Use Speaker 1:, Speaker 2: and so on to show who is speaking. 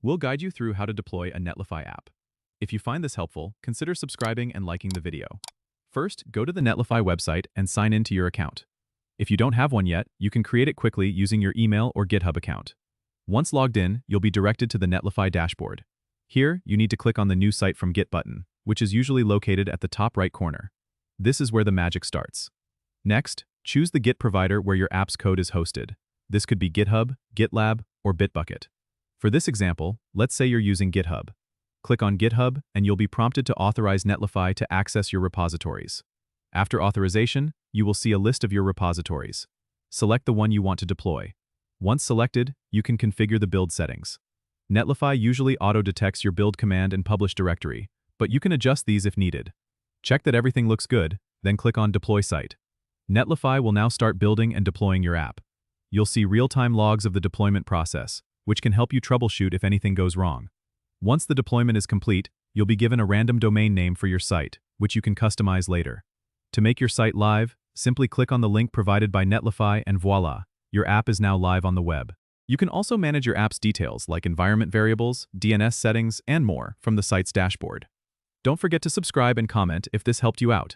Speaker 1: We'll guide you through how to deploy a Netlify app. If you find this helpful, consider subscribing and liking the video. First, go to the Netlify website and sign into your account. If you don't have one yet, you can create it quickly using your email or GitHub account. Once logged in, you'll be directed to the Netlify dashboard. Here, you need to click on the New Site from Git button, which is usually located at the top right corner. This is where the magic starts. Next, choose the Git provider where your app's code is hosted. This could be GitHub, GitLab, or Bitbucket. For this example, let's say you're using GitHub. Click on GitHub and you'll be prompted to authorize Netlify to access your repositories. After authorization, you will see a list of your repositories. Select the one you want to deploy. Once selected, you can configure the build settings. Netlify usually auto-detects your build command and publish directory, but you can adjust these if needed. Check that everything looks good, then click on Deploy Site. Netlify will now start building and deploying your app. You'll see real-time logs of the deployment process, which can help you troubleshoot if anything goes wrong. Once the deployment is complete, you'll be given a random domain name for your site, which you can customize later. To make your site live, simply click on the link provided by Netlify and voila, your app is now live on the web. You can also manage your app's details like environment variables, DNS settings, and more from the site's dashboard. Don't forget to subscribe and comment if this helped you out.